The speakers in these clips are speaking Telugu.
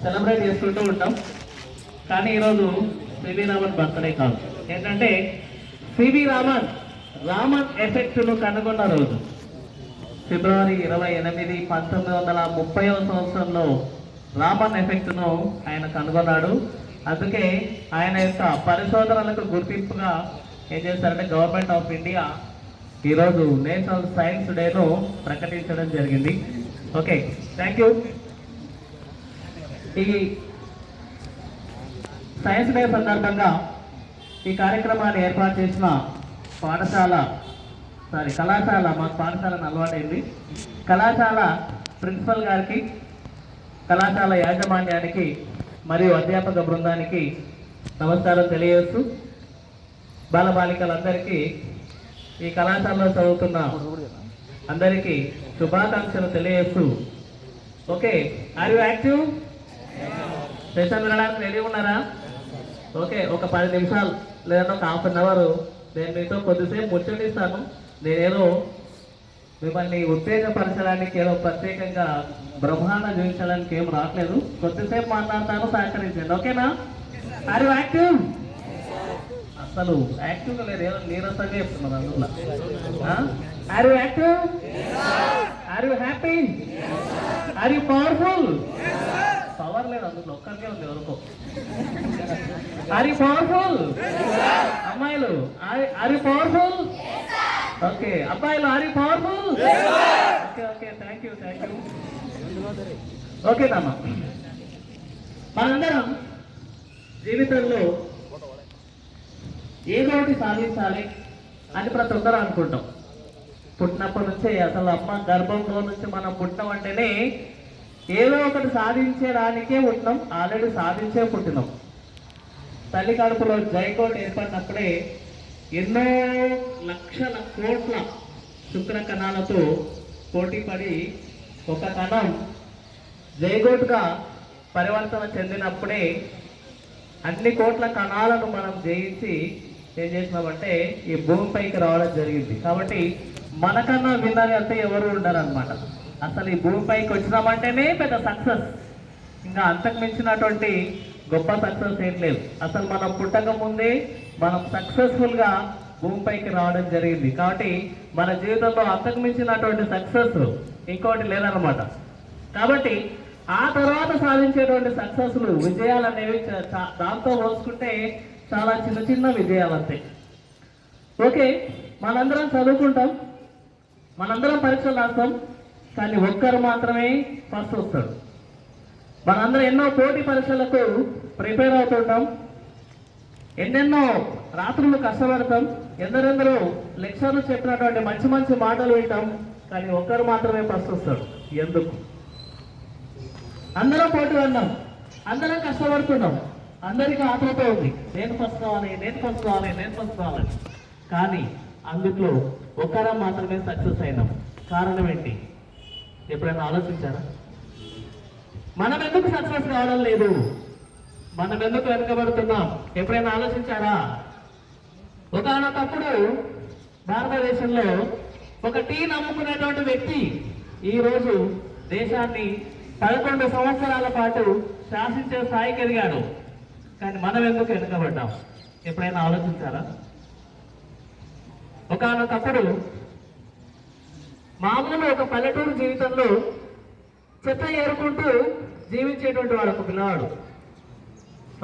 సెలబ్రేట్ చేసుకుంటూ ఉంటాం. కానీ ఈరోజు సివి రామన్ బర్త్డే కాదు. ఏంటంటే సివి రామన్ ఎఫెక్ట్ను కనుగొన్న రోజు ఫిబ్రవరి 28, 1930వ సంవత్సరంలో రామన్ ఎఫెక్ట్ను ఆయన కనుగొన్నాడు. అందుకే ఆయన యొక్క పరిశోధనలకు గుర్తింపుగా ఏం చేశారంటే గవర్నమెంట్ ఆఫ్ ఇండియా ఈరోజు నేషనల్ సైన్స్ డేను ప్రకటించడం జరిగింది. Okay, thank you. ఈ సైన్స్ డే సందర్భంగా ఈ కార్యక్రమాన్ని ఏర్పాటు చేసిన కళాశాల మాకు పాఠశాలను అలవాటైంది. కళాశాల ప్రిన్సిపల్ గారికి, కళాశాల యాజమాన్యానికి మరియు అధ్యాపక బృందానికి నమస్కారం తెలియజేస్తూ బాలబాలికలందరికీ ఈ కళాశాలలో చదువుతున్న అందరికీ శుభాకాంక్షలు తెలియజేస్తూ okay, are you active? Session వినడానికి రెడీ ఉన్నారా? ఓకే, ఒక 10 నిమిషాలు లేదా ఒక హాఫ్ అన్ అవర్ నేను మీతో కొద్దిసేపు ముచ్చటిస్తాను. నేనేదో మిమ్మల్ని ఉత్తేజపరచడానికి ఏదో ప్రత్యేకంగా బ్రహ్మాండ జీవించడానికి ఏం రావట్లేదు. కొద్దిసేపు మాట్లాడతాను, సహకరించండి. ఓకేనా? Are you active? అసలు యాక్టివ్గా లేదు, ఏదో నీరసంగా చెప్తున్నారు అందులో. Are you active? Are you happy? Are you powerful? Power లేదు అందులో, ఒక్కరికే ఉంది ఎవరికో. Are you powerful? అమ్మాయిలు ఆర్ యు పవర్ఫుల్? ఓకే, అబ్బాయిలు are you powerful? Okay, thank you. ఓకేనమ్మా, మనందరం జీవితంలో ఏదో ఒకటి సాధించాలి అని ప్రతి ఒక్కరు అనుకుంటాం. పుట్టినప్పటి నుంచే అసలు అమ్మ గర్భంలో నుంచి మనం పుట్టినామంటేనే ఏదో ఒకటి సాధించడానికే పుట్టినాం, ఆల్రెడీ సాధించే పుట్టినాం. తల్లి కడుపులో జైగోట్ ఏర్పడినప్పుడే ఎన్నో లక్షల కోట్ల శుక్ర కణాలతో పోటీపడి ఒక కణం జైగోట్గా పరివర్తన చెందినప్పుడే అన్ని కోట్ల కణాలను మనం జయించి ఏం చేసినామంటే ఈ భూమిపైకి రావడం జరిగింది. కాబట్టి మనకన్నా విన్నర్ అంటే ఎవరు ఉండరు అనమాట. అసలు ఈ భూమిపైకి వచ్చినామంటేనే పెద్ద సక్సెస్. ఇంకా అంతకు మించినటువంటి గొప్ప సక్సెస్ ఏం లేదు. అసలు మనం పుట్టక ముందే మనం సక్సెస్ఫుల్గా భూమిపైకి రావడం జరిగింది. కాబట్టి మన జీవితంలో అంతకు మించినటువంటి సక్సెస్ ఇంకోటి లేదనమాట. కాబట్టి ఆ తర్వాత సాధించేటువంటి సక్సెస్లు, విజయాలు అనేవి దాంతో పోల్చుకుంటే చాలా చిన్న విజయాలు అంతే. ఓకే, మనందరం చదువుకుంటాం, మనందరం పరీక్షలు రాస్తాం, కానీ ఒక్కరు మాత్రమే ఫస్ట్ వస్తాడు. మనందరం ఎన్నో పోటీ పరీక్షలకు ప్రిపేర్ అవుతుంటాం, ఎన్నెన్నో రాత్రులు కష్టపడతాం, ఎందరెందరో లెక్చర్లు చెప్పినటువంటి మంచి మాటలు వింటాం, కానీ ఒక్కరు మాత్రమే ఫస్ట్ వస్తాడు. ఎందుకు? అందరం పోటీ పడినాం, అందరం కష్టపడుతున్నాం, అందరికీ ఆత్మత ఉంది, నేను ఫస్ట్ కావాలి. కానీ అందులో ఒకరం మాత్రమే సక్సెస్ అయినాం. కారణం ఏంటి? ఎప్పుడైనా ఆలోచించారా? మనం ఎందుకు సక్సెస్ కావడం లేదు? మనం ఎందుకు వెనుకబడుతున్నాం? ఎప్పుడైనా ఆలోచించారా? ఒకనొకప్పుడు భారతదేశంలో ఒక టీ నమ్ముకునేటువంటి వ్యక్తి ఈరోజు దేశాన్ని 11 సంవత్సరాల పాటు శాసించే స్థాయికి ఎదిగాడు. కానీ మనం ఎందుకు వెనుకబడ్డాం? ఎప్పుడైనా ఆలోచించారా? ఒకనొకప్పుడు మామూలు ఒక పల్లెటూరు జీవితంలో చెత్త ఏరుకుంటూ జీవించేటువంటి వాడు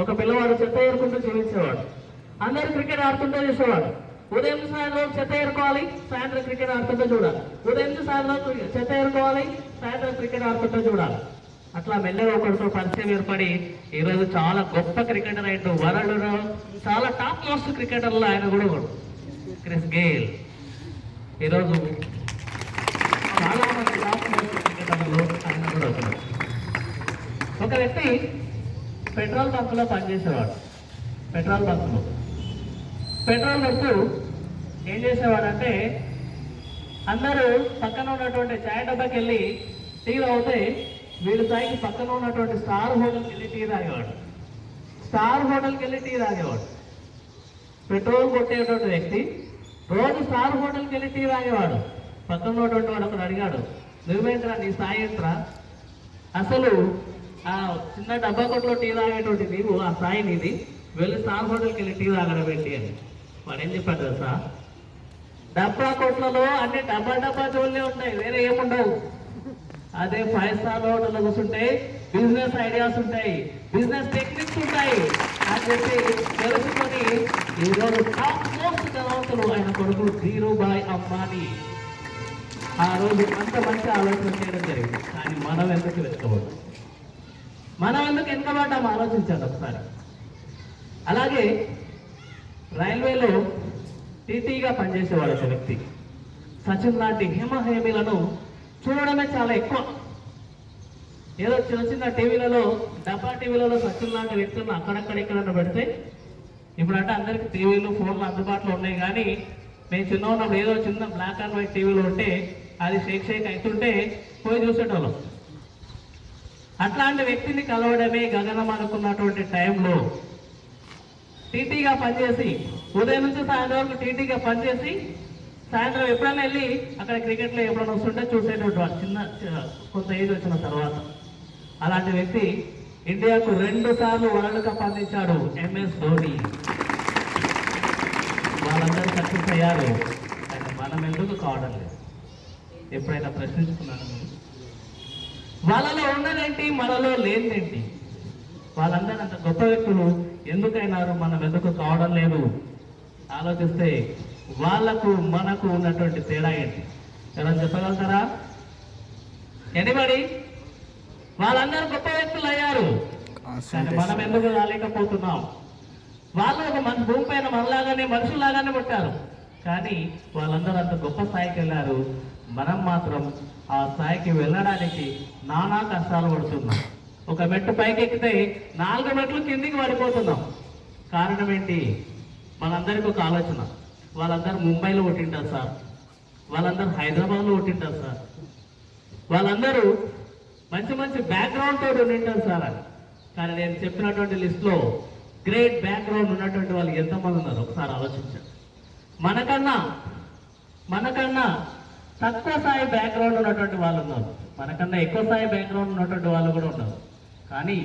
ఒక పిల్లవాడు చెత్త ఏరుకుంటూ జీవించేవాడు. అందరూ క్రికెట్ ఆడుతుంటే చూసేవాడు. ఉదయం సాయంత్రం చెత్త ఏరుకోవాలి, సాయంత్రం క్రికెట్ ఆడుతుంటే చూడాలి. ఉదయం సాయంత్రం చెత్త ఏరుకోవాలి, సాయంత్రం క్రికెట్ ఆడుతుంటే చూడాలి. అట్లా మెల్లగా ఒకరితో పరిచయం ఏర్పడి ఈరోజు చాలా గొప్ప క్రికెటర్ అయ్యాడు. వరల్డ్లో చాలా టాప్ మోస్ట్ క్రికెటర్లో ఆయన కూడా క్రిస్ గేల్. ఈరోజు చాలా మంది టాప్ మోస్ట్ క్రికెటర్లు ఆయన కూడా అవుతాడు. ఒక వ్యక్తి పెట్రోల్ బంకులో పనిచేసేవాడు. పెట్రోల్ బంకు ఏం చేసేవాడంటే అందరూ పక్కన ఉన్నటువంటి చాయ్ డబ్బాకి వెళ్ళి టీ తాగితే వీళ్ళు తాగి పక్కన ఉన్నటువంటి స్టార్ హోటల్కి వెళ్ళి టీ తాగేవాడు. పెట్రోల్ కొట్టేటువంటి వ్యక్తి రోజు స్టార్ హోటల్కి వెళ్ళి టీ తాగేవాడు. పక్కన ఉన్నటువంటి వాడు అక్కడ అడిగాడు, నువ్వేంట్రా, నీ స్థాయి ఏంట్రా? అసలు ఆ చిన్న డబ్బా కొట్లో టీ తాగేటువంటి నీవు ఆ సాయి నీది వెళ్ళి స్టార్ హోటల్కి వెళ్ళి టీ తాగడం పెట్టి అని వాడు ఏం చెప్పాడు తెలుసా? డబ్బా కొట్లలో అన్ని డబ్బా డబ్బా జోళ్ళే ఉంటాయి, వేరే ఏముండవు. అదే 5 స్టార్ హోటల్లో కూర్చుంటే బిజినెస్ ఐడియాస్ ఉంటాయి, బిజినెస్ టెక్నిక్స్ ఉంటాయి అని చెప్పి తెలుసుకొని ఈరోజు టాప్ మోస్ట్ ధనవంతులు ఆయన కొడుకు ధీరుభాయ్ అంబానీ ఆ రోజు అంత మంచి ఆలోచన చేయడం జరిగింది. కానీ మనం ఎందుకు వెతకబడ్డాం, మనం ఎందుకు వెనకబడ్డాం ఆలోచించాలి ఒకసారి. అలాగే రైల్వేలో టీటీగా పనిచేసేవాడు ఒక వ్యక్తి. సచిన్ లాంటి హిమహేమిలను చూడడమే చాలా ఎక్కువ. ఏదో చిన్న చిన్న టీవీలలో డబ్బా టీవీలలో సచిన్ లాంటి వ్యక్తులను అక్కడక్కడ ఇక్కడ పెడితే ఇప్పుడంటే అందరికి టీవీలు ఫోన్లు అందుబాటులో ఉన్నాయి. కానీ మేము చిన్న ఉన్నప్పుడు ఏదో చిన్న బ్లాక్ అండ్ వైట్ టీవీలు ఉంటే అది షేక్ అవుతుంటే పోయి చూసేటోళ్ళం. అట్లాంటి వ్యక్తిని కలవడమే గగనం అనుకున్నటువంటి టైంలో టీటీగా పనిచేసి ఉదయం నుంచి సాయంత్రం వరకు టీటీగా పనిచేసి సాయంత్రం ఎప్పుడైనా వెళ్ళి అక్కడ క్రికెట్లో ఎప్పుడైనా వస్తుంటే చూసేటువంటి వాడు చిన్న కొంత ఏజ్ వచ్చిన తర్వాత. అలాంటి వ్యక్తి ఇండియాకు 2 సార్లు వరల్డ్ కప్ అందించాడు, MS ధోని. వాళ్ళందరూ సక్సెస్ అయ్యారు, కానీ మనం ఎందుకు కావడం లేదు? ఎప్పుడైనా ప్రశ్నించుకున్నాను? వాళ్ళలో ఉన్నదేంటి, మనలో లేనిదేంటి? వాళ్ళందరూ అంత గొప్ప వ్యక్తులు ఎందుకైనారు, మనం ఎందుకు కావడం లేదు? ఆలోచిస్తే వాళ్లకు మనకు ఉన్నటువంటి తేడా ఏంటి ఎవరైనా చెప్పగలుగుతారా? ఎనిబడి? వాళ్ళందరూ గొప్ప వ్యక్తులు అయ్యారు, కానీ మనం ఎందుకు రాలేకపోతున్నాం? వాళ్ళు ఒక మన భూమి పైన మనలాగానే మనుషులాగానే పుట్టారు, కానీ వాళ్ళందరూ అంత గొప్ప స్థాయికి వెళ్ళారు. మనం మాత్రం ఆ స్థాయికి వెళ్ళడానికి నానా కష్టాలు పడుతున్నాం. ఒక మెట్టు పైకి ఎక్కితే 4 మెట్లు కిందికి పడిపోతున్నాం. కారణం ఏంటి? మనందరికీ ఒక ఆలోచన, వాళ్ళందరూ ముంబైలో పుట్టింటారు సార్, వాళ్ళందరూ హైదరాబాద్లో పుట్టింటారు సార్, వాళ్ళందరూ మంచి మంచి బ్యాక్గ్రౌండ్ తోటి ఉండింటారు సార్ అని. కానీ నేను చెప్పినటువంటి లిస్ట్లో గ్రేట్ బ్యాక్గ్రౌండ్ ఉన్నటువంటి వాళ్ళు ఎంతమంది ఉన్నారు ఒకసారి ఆలోచించండి. మనకన్నా తక్కువ స్థాయి బ్యాక్గ్రౌండ్ ఉన్నటువంటి వాళ్ళు ఉన్నారు, మనకన్నా ఎక్కువ స్థాయి బ్యాక్గ్రౌండ్ ఉన్నటువంటి వాళ్ళు కూడా ఉన్నారు. కానీ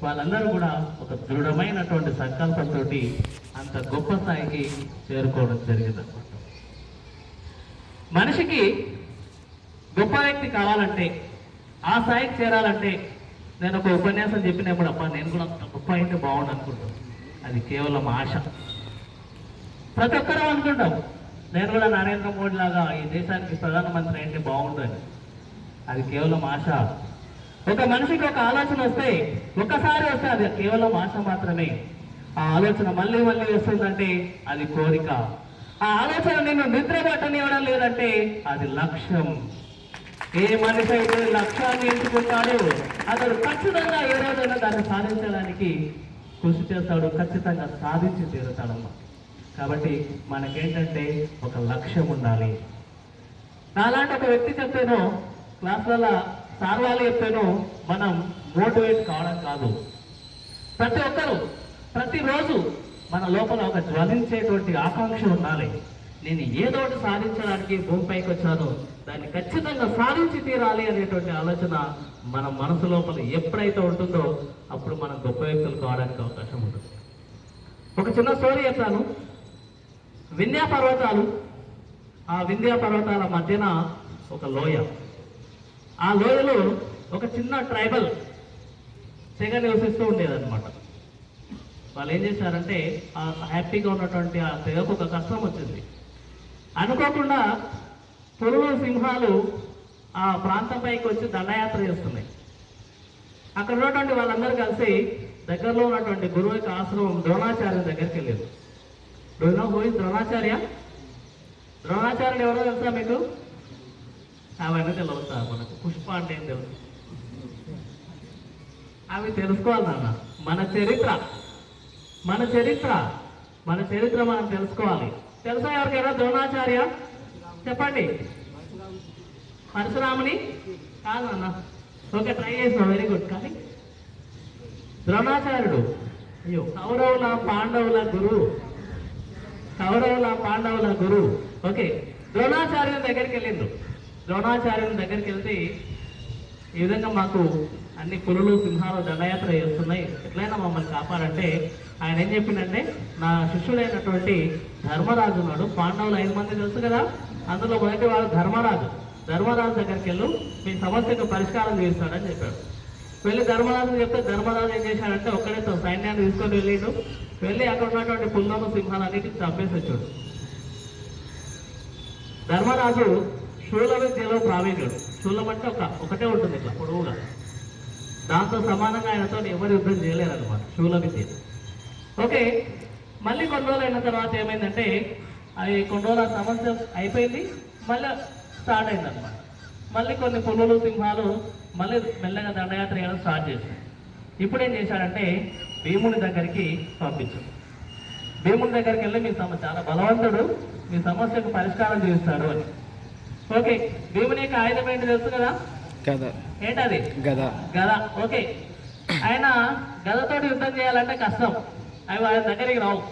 వాళ్ళందరూ కూడా ఒక దృఢమైనటువంటి సంకల్పంతో అంత గొప్ప స్థాయికి చేరుకోవడం జరిగింది అనమాట. మనిషికి గొప్ప వ్యక్తి కావాలంటే, ఆ స్థాయికి చేరాలంటే, నేను ఒక ఉపన్యాసం చెప్పినప్పుడు అబ్బా నేను కూడా అంత గొప్ప అయితే బాగుండు అనుకుంటాను. అది కేవలం ఆశ. ప్రతి ఒక్కరూ అనుకుంటాం నేను కూడా నరేంద్ర మోడీ లాగా ఈ దేశానికి ప్రధానమంత్రి అయితే బాగుంటుంది. అది కేవలం ఆశ. ఒక మనిషికి ఒక ఆలోచన వస్తే, ఒక్కసారి వస్తే అది కేవలం ఆశ మాత్రమే. ఆ ఆలోచన మళ్ళీ మళ్ళీ వస్తుందంటే అది కోరిక. ఆ ఆలోచన నిన్ను నిద్ర పట్టనివ్వడం లేదంటే అది లక్ష్యం. ఏ మనిషి అయితే లక్ష్యాన్ని ఎంచుకుంటాడో అతడు ఖచ్చితంగా ఏ రోజైనా దాన్ని సాధించడానికి కృషి చేస్తాడు, ఖచ్చితంగా సాధించి తీరుతాడమ్మా. కాబట్టి మనకేంటంటే ఒక లక్ష్యం ఉండాలి. నాలాంటి ఒక వ్యక్తి చెప్తేనో, క్లాసులలో సార్ వాళ్ళు చెప్తేనో మనం మోటివేట్ కావడం కాదు. ప్రతి ఒక్కరూ ప్రతిరోజు మన లోపల ఒక జ్వలించేటువంటి ఆకాంక్ష ఉండాలి. నేను ఏదో ఒకటి సాధించడానికి భూమిపైకి వచ్చాను, దాన్ని ఖచ్చితంగా సాధించి తీరాలి అనేటువంటి ఆలోచన మన మనసు లోపల ఎప్పుడైతే ఉంటుందో అప్పుడు మనం గొప్ప వ్యక్తులు కావడానికి అవకాశం ఉంటుంది. ఒక చిన్న స్టోరీ చెప్తాను. వింధ్యా పర్వతాలు, ఆ వింధ్యా పర్వతాల మధ్యన ఒక లోయ. ఆ లోయలో ఒక చిన్న ట్రైబల్ తెగ నివసిస్తూ ఉండేదన్నమాట. వాళ్ళు ఏం చేశారంటే, ఆ హ్యాపీగా ఉన్నటువంటి ఆ తెగకు ఒక కష్టం వచ్చింది. అనుకోకుండా పులులు, సింహాలు ఆ ప్రాంతంపైకి వచ్చి దండయాత్ర చేస్తున్నాయి. అక్కడ ఉన్నటువంటి వాళ్ళందరూ కలిసి దగ్గరలో ఉన్నటువంటి గురువు యొక్క ఆశ్రమం ద్రోణాచార్య దగ్గరికి వెళ్ళారు. ద్రోణాచార్య ద్రోణాచార్యుడు ఎవరో తెలుసా మీకు? అవన్నీ తెలుసా? మనకు పుష్ప అంటే ఏం తెలుసు? అవి తెలుసుకోవాలి నాన్న. మన చరిత్ర మనం తెలుసుకోవాలి. తెలుసా ఎవరికైనా ద్రోణాచార్య? చెప్పండి. పరశురాముని కాదు అన్న. ఓకే, ట్రై చేసినా, వెరీ గుడ్. కానీ ద్రోణాచార్యుడు కౌరవుల పాండవుల గురువు. ఓకే, ద్రోణాచార్యుని దగ్గరికి వెళ్ళిండ్రు. ద్రోణాచార్యుని దగ్గరికి వెళ్తే ఈ విధంగా మాకు అన్ని పులులు సింహాలు దండయాత్ర చేస్తున్నాయి, ఎట్లయినా మమ్మల్ని కాపాడంటే ఆయన ఏం చెప్పిందంటే, నా శిష్యుడైనటువంటి ధర్మరాజు ఉన్నాడు, పాండవులు 5 మంది తెలుసు కదా, అందులో మొదటి వాడు ధర్మరాజు. ధర్మరాజు దగ్గరికి వెళ్ళు, మీ సమస్యకు పరిష్కారం చేస్తాడని చెప్పాడు. వెళ్ళి ధర్మరాజు చెప్తే ధర్మరాజు ఏం చేశాడంటే ఒక్కడే సైన్యాన్ని తీసుకొని వెళ్ళిండు. వెళ్ళి అక్కడ ఉన్నటువంటి పుల్లము సింహాలన్నిటికి చంపేసి వచ్చాడు. ధర్మరాజు శూల విద్యలో ప్రావీణ్యుడు. శూలం అంటే ఒకటే ఉంటుంది ఇట్లా పొడవుగా, దాంతో సమానంగా ఆయనతో ఎవరు యుద్ధం చేయలేరు అనమాట శూల విద్య. ఓకే, మళ్ళీ కొన్ని రోజులు అయిన తర్వాత ఏమైందంటే, అది కొన్ని రోజుల సమస్య అయిపోయింది, మళ్ళీ స్టార్ట్ అయిందనమాట. మళ్ళీ కొన్ని పులులు సింహాలు మళ్ళీ మెల్లగా దండయాత్ర చేయడం స్టార్ట్ చేశాడు. ఇప్పుడు ఏం చేశాడంటే భీముని దగ్గరికి పంపించాడు. భీముని దగ్గరికి వెళ్ళి మీ చాలా బలవంతుడు, మీ సమస్యకు పరిష్కారం చేస్తాడు అని. ఓకే, భీముని యొక్క ఆయుధం ఏంటి తెలుసు కదా, గద. ఏంటది? గద. గద. ఓకే, ఆయన గదతోటి యుద్ధం చేయాలంటే కష్టం, అవి ఆయన దగ్గరికి రావు.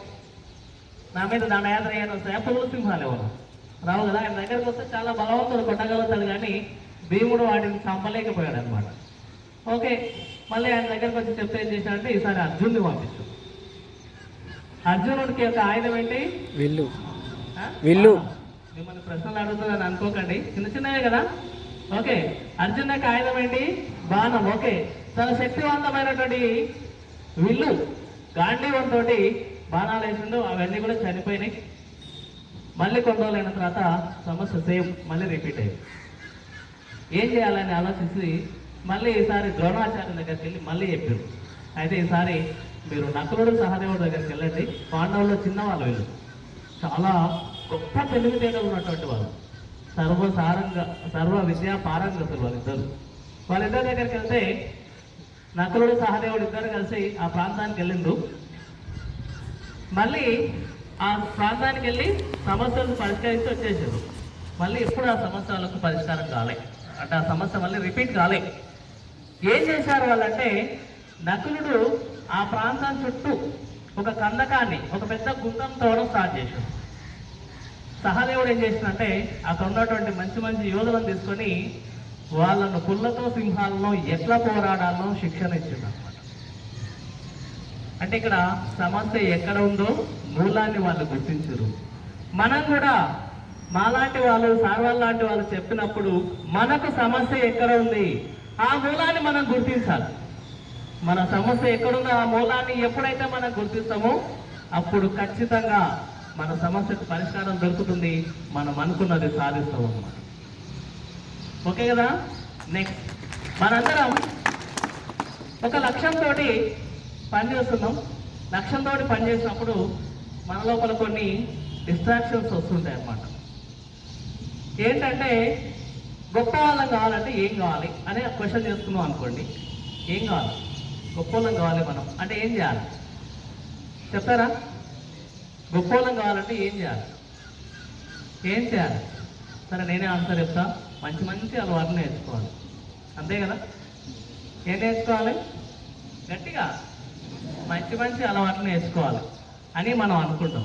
నా మీద దండయాత్ర చేయని వస్తాయి పులులు సింహాలు ఎవరు రావు కదా. ఆయన దగ్గరికి వస్తే చాలా బలవంతుడు, కొట్టగలుగుతాడు, కానీ భీముడు వాటిని చంపలేకపోయాడు అనమాట. ఓకే, మళ్ళీ ఆయన దగ్గరకు వచ్చి చెప్తే ఏం చేశాడంటే, ఈసారి అర్జున్ని పంపించు. అర్జునుడికి యొక్క ఆయుధం ఏంటి? విల్లు. విల్లు. మిమ్మల్ని ప్రశ్నలు అడుగుతుందని అనుకోకండి, చిన్న చిన్నవే కదా. ఓకే, అర్జున్ యొక్క ఆయుధం ఏంటి? బాణం. ఓకే, చాలా శక్తివంతమైనటువంటి విల్లు గాంధీవంతో బాణాలు వేసిండు, అవన్నీ కూడా చనిపోయినాయి. మళ్ళీ కొన్ని రోజులు అయిన తర్వాత సమస్య సేమ్ మళ్ళీ రిపీట్ అయ్యింది. ఏం చేయాలని ఆలోచించి మళ్ళీ ఈసారి ద్రోణాచార్య దగ్గరికి వెళ్ళి మళ్ళీ చెప్పారు. అయితే ఈసారి మీరు నకులుడు సహదేవుడు దగ్గరికి వెళ్ళండి, పాండవుల్లో చిన్నవాళ్ళు వీళ్ళు, చాలా గొప్ప తెలివితేటలు ఉన్నటువంటి వాళ్ళు, సర్వ విద్యా పారంగతులు వాళ్ళిద్దరి దగ్గరికి వెళ్తే నకులుడు సహదేవుడు ఇద్దరు కలిసి ఆ ప్రాంతానికి వెళ్ళిండు. మళ్ళీ ఆ ప్రాంతానికి వెళ్ళి సమస్యలను పరిష్కరించి వచ్చేసారు. మళ్ళీ ఎప్పుడు ఆ సమస్యలకు పరిష్కారం కాలే, అంటే ఆ సమస్య మళ్ళీ రిపీట్ కాలే. ఏం చేశారు వాళ్ళంటే, నకులుడు ఆ ప్రాంతం చుట్టూ ఒక కందకాన్ని, ఒక పెద్ద గుంతం తోవడం స్టార్ట్ చేశాడు. సహదేవుడు ఏం చేసినంటే అక్కడ ఉన్నటువంటి మంచి మంచి యోధులను తీసుకొని వాళ్ళను పుల్లతో సింహాలను ఎట్లా పోరాడాలో శిక్షణ ఇచ్చింది అనమాట. అంటే ఇక్కడ సమస్య ఎక్కడ ఉందో మూలాన్ని వాళ్ళు గుర్తించరు. మనం కూడా మాలాంటి వాళ్ళు, సార్వాల్ లాంటి వాళ్ళు చెప్పినప్పుడు మనకు సమస్య ఎక్కడ ఉంది ఆ మూలాన్ని మనం గుర్తించాలి. మన సమస్య ఎక్కడుందో ఆ మూలాన్ని ఎప్పుడైతే మనం గుర్తిస్తామో అప్పుడు ఖచ్చితంగా మన సమస్యకు పరిష్కారం దొరుకుతుంది, మనం అనుకున్నది సాధిస్తాం అన్నమాట. ఓకే కదా. నెక్స్ట్, మనందరం ఒక లక్ష్యంతో పనిచేస్తున్నాం. లక్ష్యంతో పనిచేసినప్పుడు మన లోపల కొన్ని డిస్ట్రాక్షన్స్ వస్తుంటాయి అన్నమాట. ఏంటంటే, గొప్ప వాళ్ళం కావాలంటే ఏం కావాలి అనే క్వశ్చన్ చేసుకున్నాం అనుకోండి. ఏం కావాలి? గొప్ప వాళ్ళం కావాలి మనం అంటే ఏం చేయాలి చెప్తారా? గొప్ప వాళ్ళం కావాలంటే ఏం చేయాలి? ఏం చేయాలి? సరే, నేనే ఆన్సర్ చెప్తా. మంచి మంచి అలవాట్లు నేర్చుకోవాలి, అంతే కదా. ఏం నేర్చుకోవాలి? గట్టిగా మంచి మంచి అలవాట్లు నేర్చుకోవాలి అని మనం అనుకుంటాం,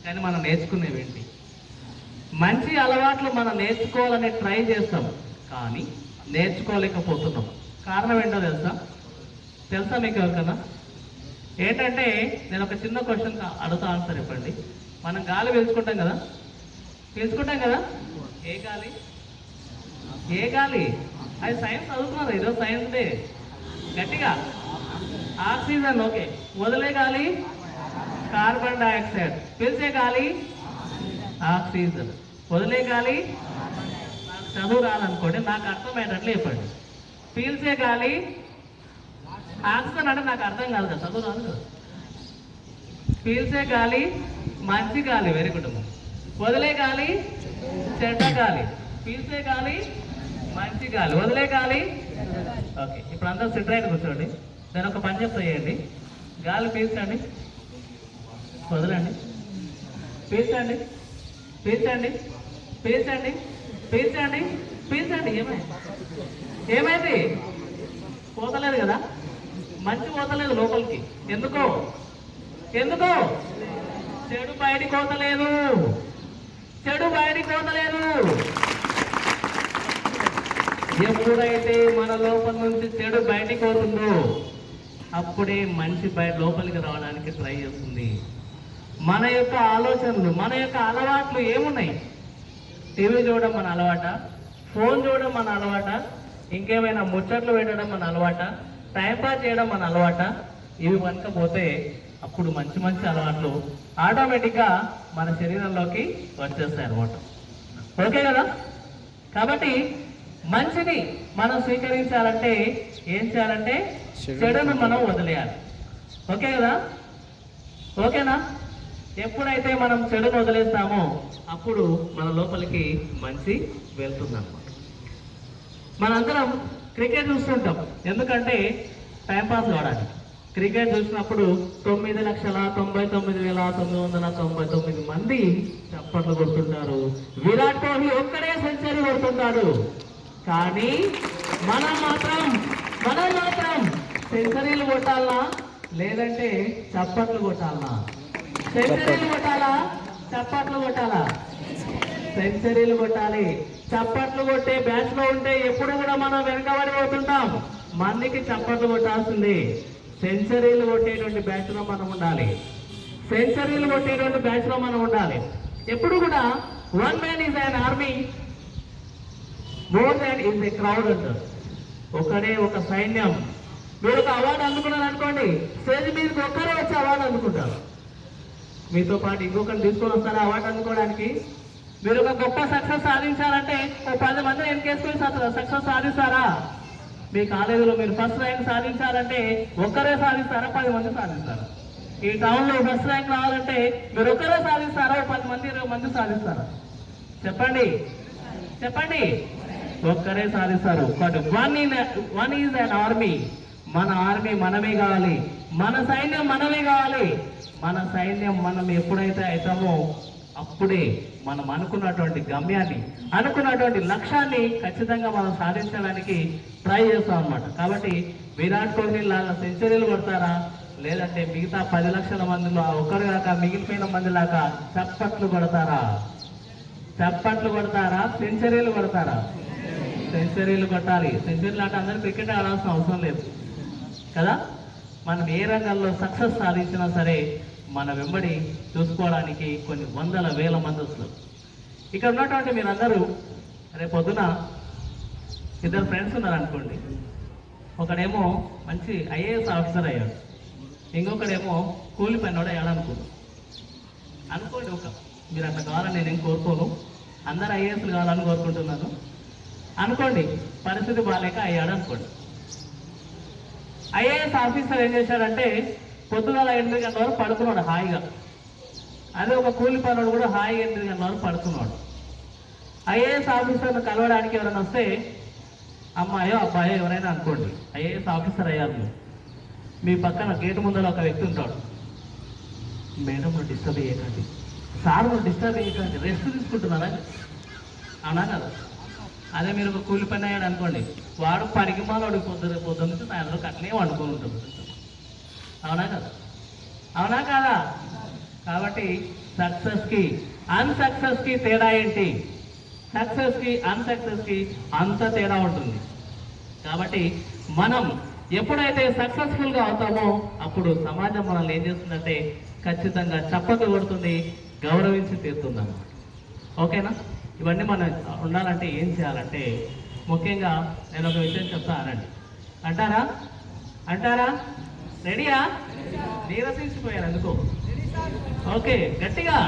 కానీ మనం నేర్చుకునేవి ఏంటి? మంచి అలవాట్లు మనం నేర్చుకోవాలని ట్రై చేస్తాం, కానీ నేర్చుకోలేకపోతున్నాం. కారణం ఏంటో తెలుసా మీకు ఎవరికన్నా? ఏంటంటే, నేను ఒక చిన్న క్వశ్చన్ అడుగుతా, ఆన్సర్ చెప్పండి. మనం గాలి పీల్చుకుంటాం కదా, ఏ గాలి? అది సైన్స్ చదువుతున్నారు, ఈరోజు సైన్స్ డే. గట్టిగా ఆక్సిజన్. ఓకే, వదిలే గాలి కార్బన్ డైఆక్సైడ్, పీల్చే గాలి ఆక్సిజన్, వదిలే గాలి. నాకు చదువు రాదనుకోండి, నాకు అర్థమయ్యేటట్లు చెప్పండి. పీల్చే గాలి ఆక్సిజన్ అంటే నాకు అర్థం కాదు కదా, చదువు రాదు కదా. పీల్చే గాలి మంచి గాలి, వెరీ గుడ్. వదిలే గాలి చెడ్డ గాలి. పీల్చే గాలి మంచి గాలి, వదిలే గాలి. ఓకే, ఇప్పుడు అందరూ సిద్ధరైన కూర్చోండి. నేను ఒక పని చెప్తా చేయండి. గాలి పీల్చండి, వదలండి, పీల్చండి, పీల్చండి, పీల్చండి, పీల్చండి, పీల్చండి. ఏమైంది? పోతలేదు కదా, మంచి పోతలేదు లోపలికి. ఎందుకో చెడు బయటికి పోతలేదు, ఎప్పుడైతే మన లోపల నుంచి చెడు బయటికి పోతుందో అప్పుడే మంచి లోపలికి రావడానికి ట్రై చేస్తుంది. మన యొక్క ఆలోచనలు, మన యొక్క అలవాట్లు ఏమున్నాయి? టీవీ చూడడం మన అలవాట, ఫోన్ చూడడం మన అలవాట, ఇంకేమైనా ముచ్చట్లు పెట్టడం మన అలవాట, టైంపాస్ చేయడం మన అలవాట. ఇవి కనుక పోతే అప్పుడు మంచి మంచి అలవాట్లు ఆటోమేటిక్గా మన శరీరంలోకి వచ్చేస్తాయి అన్నమాట. ఓకే కదా? కాబట్టి మంచిని మనం స్వీకరించాలంటే ఏం చేయాలంటే చెడును మనం వదిలేయాలి. ఓకే కదా? ఓకేనా? ఎప్పుడైతే మనం చెడును వదిలేస్తామో అప్పుడు మన లోపలికి మంచి వెళ్తుందన్నమాట. మనందరం క్రికెట్ చూస్తుంటాం, ఎందుకంటే టైంపాస్ కావడానికి. క్రికెట్ చూసినప్పుడు 9,99,999 మంది చప్పట్లు కొడుతుంటారు. విరాట్ కోహ్లీ ఒక్కడే సెంచరీ కొడుతుంటాడు. కానీ మనం మాత్రం సెంచరీలు కొట్టాలనా లేదంటే చప్పట్లు కొట్టాలనా? సెంచరీలు కొట్టాలా చప్పట్లు కొట్టాలా? సెంచరీలు కొట్టాలి. చప్పట్లు కొట్టే బ్యాచ్ లో ఉంటే ఎప్పుడు కూడా మనం వెనకబడి పోతుంటాం. మందికి చప్పట్లు కొట్టాల్సింది. సెంచరీలు కొట్టేటువంటి బ్యాచ్ లో మనం ఉండాలి. సెంచరీలు కొట్టేటువంటి బ్యాచ్ లో మనం ఉండాలి. ఎప్పుడు కూడా one man is an army more than is a crowd అంటారు. ఒకడే ఒక సైన్యం. మీరు ఒక అవార్డు అందుకున్నారు అనుకోండి, స్టేజ్ మీదకి ఒక్కరే వచ్చి అవార్డు అందుకుంటారు. మీతో పాటు ఇంకొకరిని తీసుకొని వస్తారా అవార్డు అందుకోవడానికి? మీరు ఒక గొప్ప సక్సెస్ సాధించాలంటే ఒక 10 మంది ఎన్కేసుకొని సక్సెస్ సాధిస్తారా? మీ కాలేజీలో మీరు ఫస్ట్ ర్యాంక్ సాధించాలంటే ఒక్కరే సాధిస్తారా 10 మంది సాధిస్తారా? ఈ టౌన్లో ఫస్ట్ ర్యాంక్ రావాలంటే మీరు ఒక్కరే సాధిస్తారా 10 మంది 20 మంది సాధిస్తారా? చెప్పండి. ఒక్కరే సాధిస్తారు. But one is an army. మన ఆర్మీ మనమే కావాలి, మన సైన్యం మనమే కావాలి. మన సైన్యం మనం ఎప్పుడైతే అవుతామో అప్పుడే మనం అనుకున్నటువంటి గమ్యాన్ని, అనుకున్నటువంటి లక్ష్యాన్ని ఖచ్చితంగా మనం సాధించడానికి ట్రై చేస్తాం అన్నమాట. కాబట్టి విరాట్ కోహ్లీ లాగా సెంచరీలు కొడతారా లేదంటే మిగతా 10 లక్షల మందిలో ఒకరు కాక మిగిలిపోయిన మంది లాగా చప్పట్లు కొడతారా? సెంచరీలు కొడతారా? సెంచరీలు కొట్టాలి. సెంచరీలు అంటే అందరూ క్రికెట్ ఆడాల్సిన అవసరం లేదు కదా. మనం ఏ రంగంలో సక్సెస్ సాధించినా సరే మన వెంబడి చూసుకోవడానికి కొన్ని వందల వేల మంది వస్తారు. ఇక్కడ ఉన్నటువంటి మీరందరూ రేపు పొద్దున 2 ఫ్రెండ్స్ ఉన్నారనుకోండి. ఒకడేమో మంచి ఐఏఎస్ ఆఫీసర్ అయ్యాడు, ఇంకొకడేమో కూలి పనివాడు అయ్యాడు అనుకోండి. మీరు అట్లా కావాలని నేనేం కోరుకోను, అందరు ఐఏఎస్లు కావాలని కోరుకుంటున్నాను అనుకోండి. పరిస్థితి బాగాలేక అయ్యాడు అనుకోండి. ఐఏఎస్ ఆఫీసర్ ఏం చేశాడంటే పొద్దుగాల 8 గంటల వరకు పడుకున్నాడు హాయిగా. అదే ఒక కూలి పనుడు కూడా హాయిగా 8 గంటల వరకు పడుకున్నాడు. ఐఏఎస్ ఆఫీసర్ను కలవడానికి ఎవరైనా వస్తే అమ్మాయో అబ్బాయో ఎవరైనా అనుకోండి, ఐఏఎస్ ఆఫీసర్ అయ్యారు. మీ పక్కన గేటు ముందర ఒక వ్యక్తి ఉంటాడు. మేడం నువ్వు డిస్టర్బ్ చేయకండి, సార్ నువ్వు డిస్టర్బ్ చేయకండి, రెస్ట్ తీసుకుంటున్నారా? అవునా కదా? అదే మీరు ఒక కూలి పని అయ్యాడు అనుకోండి, వాడు పరిగమాలు పొద్దున్న నుంచి సాయంత్రం అట్లనే వండుకొని ఉంటుంది. అవునా కాదా? కాబట్టి సక్సెస్కి అన్సక్సెస్కి తేడా ఏంటి? సక్సెస్కి అన్సక్సెస్కి అంత తేడా ఉంటుంది. కాబట్టి మనం ఎప్పుడైతే సక్సెస్ఫుల్గా అవుతామో అప్పుడు సమాజం మనల్ని ఏం చేస్తుందంటే ఖచ్చితంగా చప్పట్లు కొడుతుంది, గౌరవించి తీరుతుంది అన్నమాట. ఓకేనా? ఇవన్నీ మనం ఉండాలంటే ఏం చేయాలంటే ముఖ్యంగా నేను ఒక విషయం చెప్తా అనండి. అంటారా? రెడీయా? నీరసించిపోయారు అందుకో. ఓకే, గట్టిగా.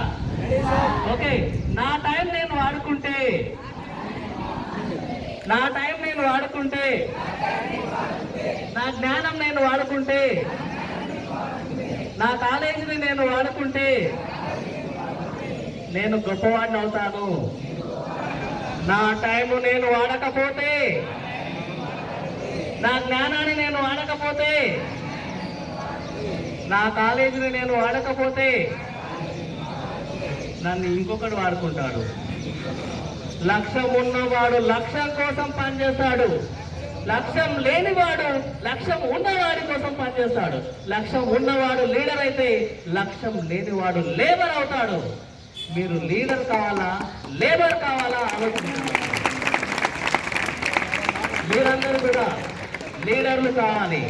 ఓకే, నా టైం నేను వాడుకుంటే, నా జ్ఞానం నేను వాడుకుంటే, నా కాలేజీని నేను వాడుకుంటే నేను గొప్పవాడిని అవుతాను. నా టైం నేను వాడకపోతే, నా జ్ఞానాన్ని నేను వాడకపోతే, నా కాలేజీని నేను వాడకపోతే నన్ను ఇంకొకడు వాడుకుంటాడు. లక్ష్యం ఉన్నవాడు లక్ష్యం కోసం పనిచేస్తాడు, లక్ష్యం లేనివాడు లక్ష్యం ఉన్నవాడి కోసం పనిచేస్తాడు. లక్ష్యం ఉన్నవాడు లీడర్ అయితే లక్ష్యం లేనివాడు లేబర్ అవుతాడు. మీరు లీడర్ కావాలా లేబర్ కావాలా ఆలోచించండి. మీరందరూ కూడా లీడర్లు కావాలి,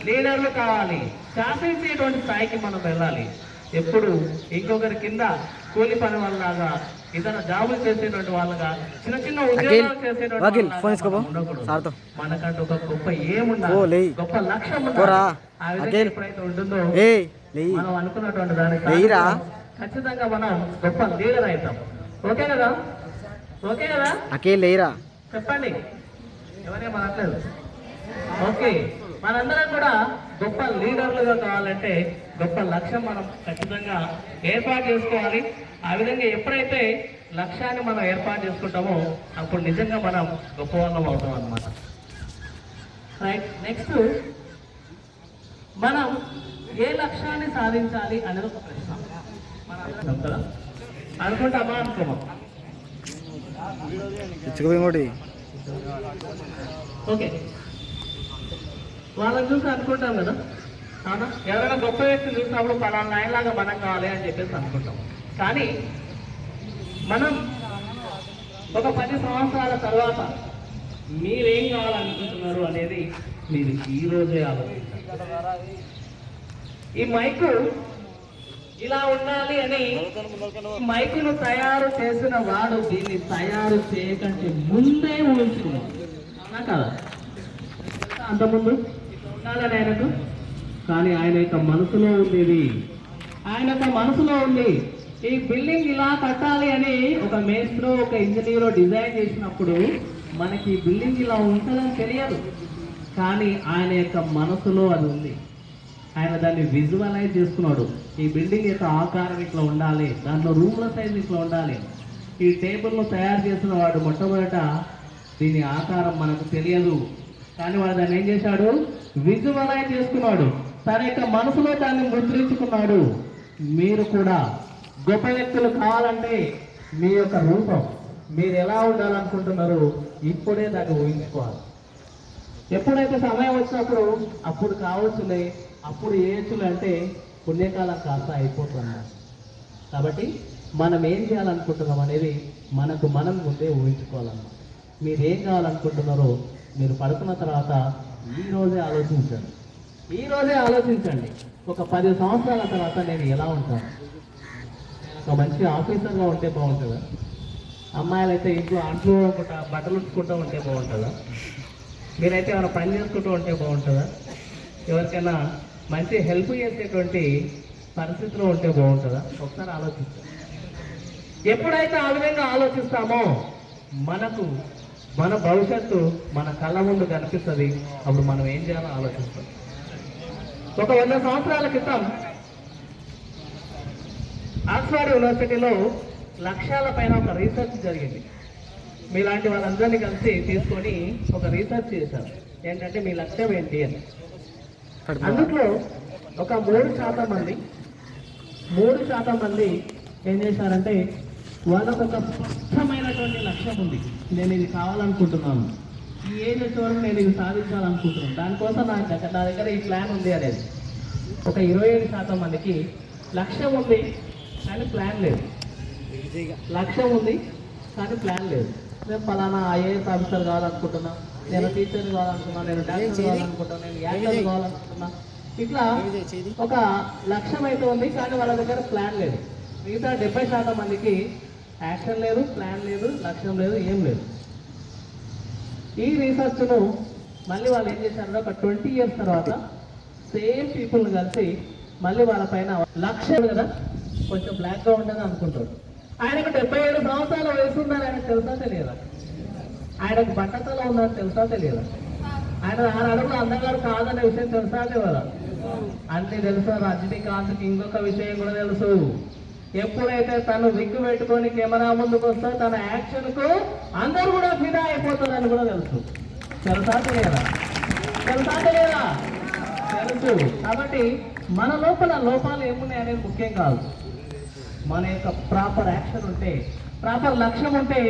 లీడర్లు కావాలి. శాసించేటువంటి స్థాయికి మనం వెళ్ళాలి. ఎప్పుడు ఇంకొకరి కింద కూలి పని వాళ్ళలాగా, ఇతర జాబులు చేసేటువంటి వాళ్ళగా, చిన్న చిన్న ఉద్యోగాలు చేసేటువంటి ఉండకూడదు. మనకంటూ ఒక గొప్ప ఏముండాలి, గొప్ప లక్ష్యం ఉండాలి. ఆ విధంగా ఎప్పుడైతే ఉంటుందో మనం అనుకున్నటువంటి దానికి ఖచ్చితంగా మనం గొప్ప లీడర్ అవుతాం. ఓకే కదా? ఓకే కదా? చెప్పండి, ఎవరేమనట్లేదు. ఓకే, మనందరం కూడా గొప్ప లీడర్లుగా కావాలంటే గొప్ప లక్ష్యం మనం ఖచ్చితంగా ఏర్పాటు చేసుకోవాలి. ఆ విధంగా ఎప్పుడైతే లక్ష్యాన్ని మనం ఏర్పాటు చేసుకుంటామో అప్పుడు నిజంగా మనం గొప్ప వాళ్ళం అవుతాం అన్నమాట. రైట్, నెక్స్ట్ మనం ఏ లక్ష్యాన్ని సాధించాలి అనేది ఒక ప్రశ్న. మనం కదా అనుకుంటామా? అనుకోమా? ఓకే, వాళ్ళని చూసి అనుకుంటాం కదా, అవునా? ఎవరైనా గొప్ప వ్యక్తిని చూసినప్పుడు పలానా ఆయనలాగా మనం కావాలి అని చెప్పేసి అనుకుంటాం. కానీ మనం ఒక 10 సంవత్సరాల తర్వాత మీరేం కావాలనుకుంటున్నారు అనేది మీరు ఈరోజే ఆలోచించాలి. ఈ మైకు ఇలా ఉండాలి అని మైకును తయారు చేసిన వాడు దీన్ని తయారు చేయకంటే ముందే ఊహించుకున్నాడు, అవునా కదా? అంతకుముందు ఉండాలని ఆయనకు, కానీ ఆయన యొక్క మనసులో ఉండేది, ఆయన యొక్క మనసులో ఉంది ఈ బిల్డింగ్ ఇలా కట్టాలి అని ఒక మేస్త్రో ఒక ఇంజనీరో డిజైన్ చేసినప్పుడు మనకి ఈ బిల్డింగ్ ఇలా ఉంటుందని తెలియదు, కానీ ఆయన యొక్క మనసులో అది ఉంది. ఆయన దాన్ని విజువలైజ్ చేసుకున్నాడు. ఈ బిల్డింగ్ యొక్క ఆకారం ఇట్లా ఉండాలి, దాంట్లో రూమ్ల సైజ్ ఇట్లా ఉండాలి. ఈ టేబుల్ను తయారు చేసిన వాడు మొట్టమొదట దీని ఆకారం మనకు తెలియదు, కానీ వాడు దాన్ని ఏం చేశాడు? విజువలైజ్ చేసుకున్నాడు. తన యొక్క మనసులో దాన్ని ముద్రించుకున్నాడు. మీరు కూడా గొప్ప వ్యక్తులు కావాలంటే మీ యొక్క రూపం, మీరు ఎలా ఉండాలనుకుంటున్నారు ఇప్పుడే దాన్ని ఊహించుకోవాలి. ఎప్పుడైతే సమయం వచ్చినప్పుడు అప్పుడు కావచ్చులే, అప్పుడు ఏయచ్చులే అంటే పుణ్యకాలం కాస్త అయిపోతున్నారు. కాబట్టి మనం ఏం చేయాలనుకుంటున్నాం అనేది మనకు మనం ముందే ఊహించుకోవాలన్నమాట. మీరు ఏం కావాలనుకుంటున్నారో మీరు పడుకున్న తర్వాత ఈరోజే ఆలోచించండి. ఈరోజే ఆలోచించండి, ఒక 10 సంవత్సరాల తర్వాత నేను ఎలా ఉంటాను? ఒక మంచి ఆఫీసర్గా ఉంటే బాగుంటుందా? అమ్మాయిలు అయితే ఇంట్లో అంట్లు బట్టలు ఉట్టుకుంటూ ఉంటే బాగుంటుందా? మీరైతే ఏమైనా పని చేసుకుంటూ ఉంటే బాగుంటుందా? ఎవరికైనా మంచి హెల్ప్ చేసేటువంటి పరిస్థితిలో ఉంటే బాగుంటుందా? ఒకసారి ఆలోచించండి. ఎప్పుడైతే ఆ విధంగా ఆలోచిస్తామో మనకు మన భవిష్యత్తు మన కళ్ళ ముందు కనిపిస్తుంది. అప్పుడు మనం ఏం చేయాలో ఆలోచిస్తాం. ఒక 100 సంవత్సరాల క్రితం ఆక్స్ఫర్డ్ యూనివర్సిటీలో లక్ష్యాల పైన ఒక రీసెర్చ్ జరిగింది. మీలాంటి వాళ్ళందరినీ కలిసి తీసుకొని ఒక రీసెర్చ్ చేశారు. ఏంటంటే మీ లక్ష్యం ఏంటి అని. అందులో ఒక 3% మంది ఏం చేశారంటే వాళ్ళకు ఒక స్పష్టమైనటువంటి లక్ష్యం ఉంది. నేను ఇది కావాలనుకుంటున్నాను, ఈ ఏజ్ వచ్చే వరకు నేను ఇది సాధించాలనుకుంటున్నాను, దానికోసం నా దగ్గర ఈ ప్లాన్ ఉంది అనేది. ఒక 27% మందికి లక్ష్యం ఉంది కానీ ప్లాన్ లేదు. లక్ష్యం ఉంది కానీ ప్లాన్ లేదు. నేను ఫలానా ఐఏఎస్ ఆఫీసర్ కావాలనుకుంటున్నా, నేను టీచర్ కావాలనుకున్నా, నేను డాక్టర్ కావాలనుకుంటున్నా, నేను యాక్టర్ కావాలనుకుంటున్నా, ఇట్లా ఒక లక్ష్యం అయితే ఉంది కానీ వాళ్ళ దగ్గర ప్లాన్ లేదు. మిగతా 70% మందికి యాక్షన్ లేదు, ప్లాన్ లేదు, లక్ష్యం లేదు, ఏం లేదు. ఈ రీసెర్చ్ను మళ్ళీ వాళ్ళు ఏం చేశారంటే ఒక 20 years తర్వాత సేమ్ పీపుల్ని కలిసి మళ్ళీ వాళ్ళ పైన లక్ష్యం కదా కొంచెం బ్లాక్గా ఉండని అనుకుంటాడు. ఆయనకు 77 సంవత్సరాల వయసు ఉందని ఆయనకు తెలుసా తెలియదా? ఆయనకు బట్టతలో ఉందని తెలుసా తెలియదా? ఆయన 6 అడుగులు అందగాడు కాదనే విషయం తెలుసా తెలియదా? అన్నీ తెలుసు. రజనీకాంత్కి ఇంకొక విషయం కూడా తెలుసు. ఎప్పుడైతే తను విగ్గు పెట్టుకొని కెమెరా ముందుకు వస్తో తన యాక్షన్కు అందరూ కూడా ఫిదా అయిపోతారని కూడా తెలుసు. తెలుసా తెలియదా? తెలుసా తెలియదా? తెలుసు. కాబట్టి మన లోపల లోపాలు ఏమున్నాయి అనేది ముఖ్యం కాదు. మన యొక్క ప్రాపర్ యాక్షన్ ఉంటే, ప్రాపర్ లక్ష్యం ఉంటే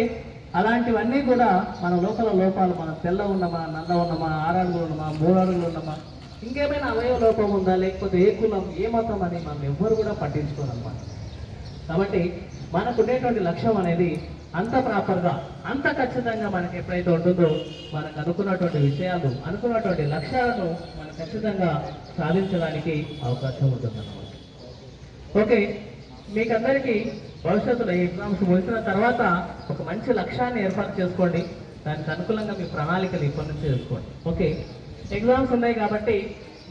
అలాంటివన్నీ కూడా మన లోపల లోపాలు, మన తెల్ల ఉన్నమా, నల్ల ఉన్నమా, 6 అడుగులు ఉన్నమా, 3 అడుగులు ఉన్నమా, ఇంకేమైనా అవయవ లోపం ఉందా, లేకపోతే ఏ కులం ఏ మతం అని మనం ఎవ్వరు కూడా పట్టించుకోరన్నమాట. కాబట్టి మనకు ఉండేటువంటి లక్ష్యం అనేది అంత ప్రాపర్గా అంత ఖచ్చితంగా మనకి ఎప్పుడైతే ఉంటుందో మనకు అనుకున్నటువంటి విషయాలు అనుకున్నటువంటి లక్ష్యాలను మనం ఖచ్చితంగా సాధించడానికి అవకాశం ఉంటుందన్నమాట. ఓకే, మీకందరికీ భవిష్యత్తులో ఈ ఎగ్జామ్స్ ముగిసిన తర్వాత ఒక మంచి లక్ష్యాన్ని ఏర్పాటు చేసుకోండి. దానికి అనుకూలంగా మీ ప్రణాళికలు ఇప్పటి నుంచి చేసుకోండి. ఓకే, ఎగ్జామ్స్ ఉన్నాయి కాబట్టి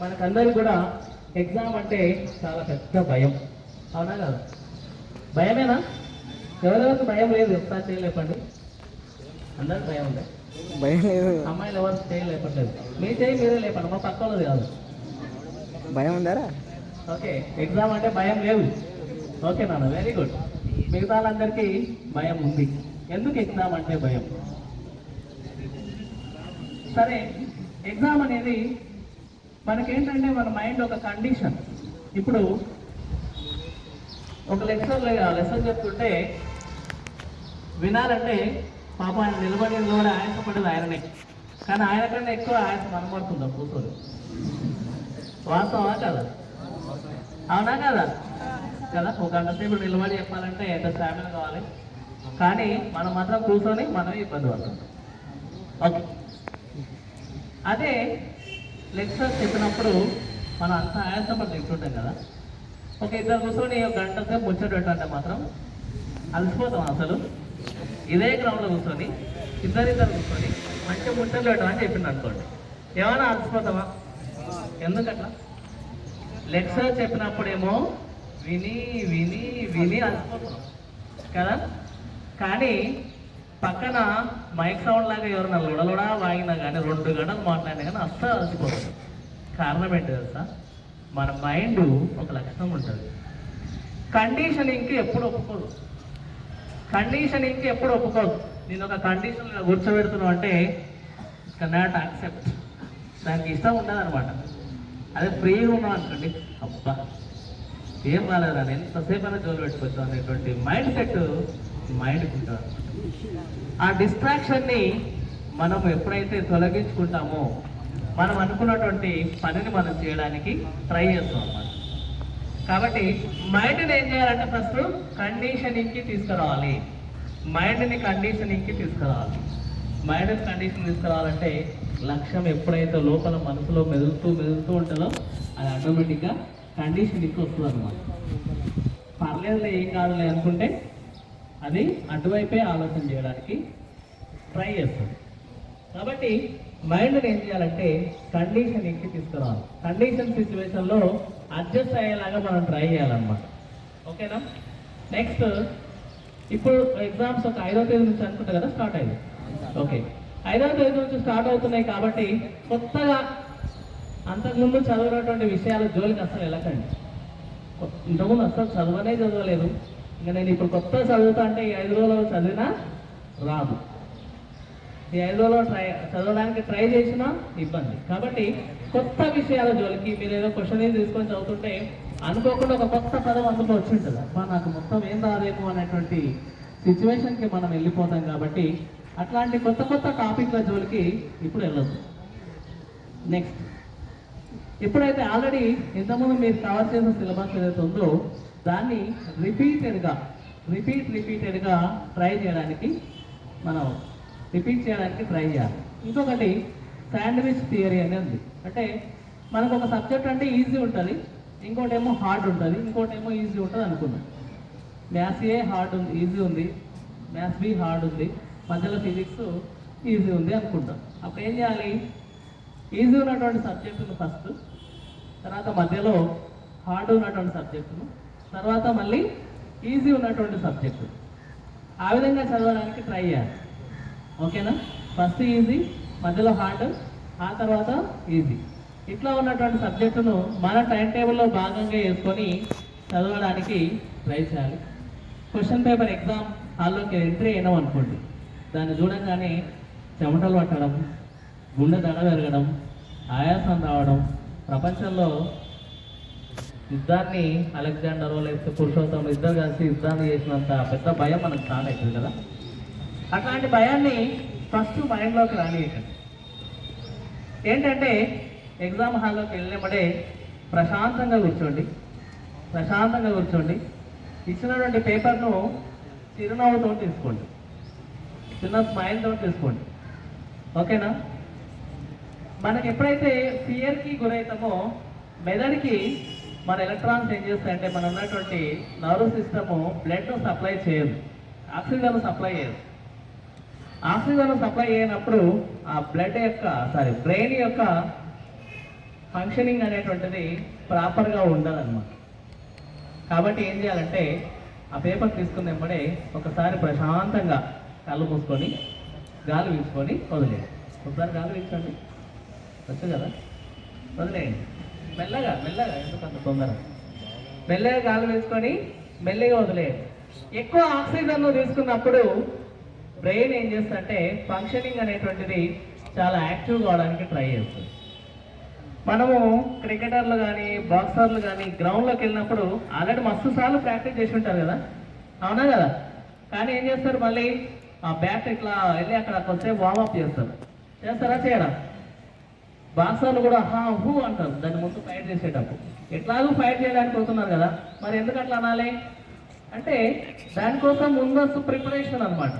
మనకందరికీ కూడా ఎగ్జామ్ అంటే చాలా పెద్ద భయం, అవునా కదా? భయమేనా? ఎవరెవరికి భయం లేదు ఒకసారి చేయలేపండి. అందరికి భయం ఉంది. భయం లేదు. అమ్మాయిలు ఎవరు చేయలేపట్లేదు. మీ చేయి మీరే లేపండి, మా పక్క వాళ్ళది కాదు. భయం ఉందారా? ఓకే, ఎగ్జామ్ అంటే భయం లేదు. ఓకే నాన్న, వెరీ గుడ్. మిగతా వాళ్ళందరికీ భయం ఉంది. ఎందుకు ఎగ్జామ్ అంటే భయం? సరే, ఎగ్జామ్ అనేది మనకేంటంటే మన మైండ్ ఒక కండిషన్. ఇప్పుడు ఒక లెసన్ చెప్తుంటే వినాలంటే పాపం ఆయన నిలబడి ఆయాసపడేది ఆయననే, కానీ ఆయన కన్నా ఎక్కువ ఆయాసం అనబడుతుందా కూర్చొని? వాస్తవా కదా? అవునా కదా? కదా, ఒక గంట సేపు నిలబడి చెప్పాలంటే ఎంత స్టామినా కావాలి, కానీ మనం మాత్రం కూర్చొని మనమే ఇబ్బంది పడుతుంటాం. ఓకే, అదే లెక్చర్ చెప్పినప్పుడు మనం అంత ఆయాసపడి తింటుంటాం కదా. ఒక ఇద్దరు కూర్చొని ఒక గంట సేపు ముచ్చట పెట్టంటే మాత్రం అలసిపోతాం అసలు. ఇదే గ్రౌండ్లో కూర్చొని ఇద్దరిద్దరు కూర్చొని మంచిగా ముచ్చట్లు పెట్టమని చెప్పింది అనుకోండి, ఏమైనా అలసిపోతామా? ఎందుకట్లా? లెక్చర్ చెప్పినప్పుడేమో విని విని విని అలసిపోతున్నాం కదా, కానీ పక్కన మైక్ సౌండ్ లాగా ఎవరైనా లొడలొడా వాగినా కానీ 2 గంటలు మాట్లాడినా కానీ అస్సలు అలసిపోతుంది. కారణం ఏంటి తెలుసా? మన మైండ్ ఒక లక్షణం ఉంటుంది, కండిషనింగ్కి ఎప్పుడు ఒప్పుకోదు. కండిషనింగ్కి ఎప్పుడు ఒప్పుకోదు. నేను ఒక కండిషన్లో కూర్చోబెడుతున్నావు అంటే కెనాట్ యాక్సెప్ట్, దానికి ఇష్టం ఉండదు అనమాట. అదే ఫ్రీగా ఉన్నాం అనుకోండి, అబ్బా ఏం రాలేదా నేను ఎంతసేపు అయినా జోలు పెట్టుకోవచ్చు అనేటువంటి మైండ్ సెట్ మైండ్కి ఉంటుంది. ఆ డిస్ట్రాక్షన్ని మనం ఎప్పుడైతే తొలగించుకుంటామో మనం అనుకున్నటువంటి పనిని మనం చేయడానికి ట్రై చేస్తాం అన్నమాట. కాబట్టి మైండ్ని ఏం చేయాలంటే ఫస్ట్ కండిషనింగ్కి తీసుకురావాలి. మైండ్ని కండిషనింగ్కి తీసుకురావాలి. మైండ్ని కండిషన్ తీసుకురావాలంటే లక్ష్యం ఎప్పుడైతే లోపల మనసులో మెదులుతూ ఉంటుందో అది ఆటోమేటిక్గా కండిషనింగ్కి వస్తుంది అన్నమాట. పర్లేదులే ఏం కాదులే అనుకుంటే అది అటువైపే ఆలోచన చేయడానికి ట్రై చేస్తుంది. కాబట్టి మైండ్ని ఏం చేయాలంటే కండిషనింగ్కి తీసుకురావాలి. కండిషన్ సిచ్యువేషన్లో అడ్జస్ట్ అయ్యేలాగా మనం ట్రై చేయాలన్నమాట. ఓకేనా? నెక్స్ట్, ఇప్పుడు ఎగ్జామ్స్ ఒక 5వ తేదీ నుంచి అనుకుంటా కదా స్టార్ట్ అయింది. ఓకే, 5వ తేదీ నుంచి స్టార్ట్ అవుతున్నాయి కాబట్టి కొత్తగా అంతకుముందు చదివినటువంటి విషయాల జోలికి అసలు వెళ్ళకండి. ఇంతకుముందు అసలు చదవలేదు. ఇంకా నేను ఇప్పుడు కొత్త చదువుతా అంటే ఈ 5 రోజుల్లో చదివినా రాదు. ఈ 5 రోజుల్లో చదవడానికి ట్రై చేసినా ఇబ్బంది. కాబట్టి కొత్త విషయాల జోలికి మీరు ఏదో క్వశ్చన్ తీసుకొని చదువుతుంటే అనుకోకుండా ఒక కొత్త పదం అందులో వచ్చి ఉంటుంది, అబ్బా నాకు మొత్తం ఏం రాదేమో అనేటువంటి సిచ్యువేషన్కి మనం వెళ్ళిపోతాం. కాబట్టి అట్లాంటి కొత్త టాపిక్ల జోలికి ఇప్పుడు వెళ్ళొద్దు. నెక్స్ట్, ఎప్పుడైతే ఆల్రెడీ ఇంతకుముందు మీరు కవర్ చేసిన సిలబస్ ఏదైతే ఉందో దాన్ని రిపీటెడ్గా ట్రై చేయడానికి ట్రై చేయాలి. ఇంకొకటి శాండ్విచ్ థియరీ అనేది ఉంది. అంటే మనకు ఒక సబ్జెక్ట్ అంటే ఈజీ ఉంటుంది, ఇంకోటేమో హార్డ్ ఉంటుంది, ఇంకోటేమో ఈజీ ఉంటుంది అనుకున్నాం. మ్యాథ్స్ ఏ ఈజీ ఉంది, మ్యాథ్స్ బి హార్డ్ ఉంది, మధ్యలో ఫిజిక్స్ ఈజీ ఉంది అనుకుంటాం. అప్పుడు ఏం చేయాలి? ఈజీ ఉన్నటువంటి సబ్జెక్టును ఫస్ట్, తర్వాత మధ్యలో హార్డ్ ఉన్నటువంటి సబ్జెక్టును, తర్వాత మళ్ళీ ఈజీ ఉన్నటువంటి సబ్జెక్టు, ఆ విధంగా చదవడానికి ట్రై చేయాలి. ఓకేనా? ఫస్ట్ ఈజీ, మధ్యలో హార్డ్, ఆ తర్వాత ఈజీ. ఇట్లా ఉన్నటువంటి సబ్జెక్టును మన టైం టేబుల్లో భాగంగా వేసుకొని చదవడానికి ట్రై చేయాలి. క్వశ్చన్ పేపర్ ఎగ్జామ్ హాల్లోకి ఎంట్రీ అయినాం అనుకోండి, దాన్ని చూడంగానే చెమటలు పట్టడం, గుండె దడ పెరగడం, ఆయాసం రావడం, ప్రపంచంలో యుద్ధాన్ని అలెగ్జాండరో లేకపోతే పురుషోత్తమ ఇద్దరు కలిసి యుద్ధాన్ని చేసినంత పెద్ద భయం మనకు స్టార్ట్ అవుతుంది కదా. అట్లాంటి భయాన్ని ఫస్ట్ మైండ్లోకి రానియకండి. ఏంటంటే ఎగ్జామ్ హాల్లోకి వెళ్ళినప్పుడే ప్రశాంతంగా కూర్చోండి, ఇచ్చినటువంటి పేపర్ను చిరునవ్వుతో తీసుకోండి. చిన్న స్మైల్ తోటి తీసుకోండి. ఓకేనా? మనకి ఎప్పుడైతే ఫియర్కి గురవుతామో మెదడుకి మన ఎలక్ట్రాన్స్ ఏం చేస్తాయంటే మన ఉన్నటువంటి నర్వ్ సిస్టమ్ బ్లడ్ సప్లై చేయదు, ఆక్సిజన్ సప్లై చేయదు. ఆక్సిజన్ సప్లై అయినప్పుడు ఆ బ్రెయిన్ యొక్క ఫంక్షనింగ్ అనేటువంటిది ప్రాపర్గా ఉండదన్నమాట. కాబట్టి ఏం చేయాలంటే ఆ పేపర్ తీసుకున్న వెంబడే ఒకసారి ప్రశాంతంగా కళ్ళు మూసుకొని గాలి పీల్చుకొని వదిలేయండి. ఒకసారి గాలి పీల్చండి, వచ్చు కదా, వదిలేయండి. మెల్లగా మెల్లగా, ఎందుకంత తొందర, మెల్లగా గాలి పీల్చుకొని మెల్లగా వదిలేయండి. ఎక్కువ ఆక్సిజన్ తీసుకున్నప్పుడు బ్రెయిన్ ఏం చేస్తుందంటే ఫంక్షనింగ్ అనేటువంటిది చాలా యాక్టివ్ కావడానికి ట్రై చేస్తుంది. మనము క్రికెటర్లు కానీ బాక్సర్లు కానీ గ్రౌండ్లోకి వెళ్ళినప్పుడు ఆల్రెడీ మస్తు సార్లు ప్రాక్టీస్ చేసి ఉంటారు కదా, అవునా కదా? కానీ ఏం చేస్తారు, మళ్ళీ ఆ బ్యాట్ ఇట్లా వెళ్ళి అక్కడ కొంచెంసేపు వార్మప్ చేస్తారా చేయరా? బాక్సర్లు కూడా హా హూ అంటారు దాన్ని ముందు ఫైట్ చేసేటప్పుడు. ఎట్లాగూ ఫైట్ చేయడానికి వస్తున్నారు కదా, మరి ఎందుకు అట్లా అనాలి అంటే దానికోసం ముందస్తు ప్రిపరేషన్ అనమాట.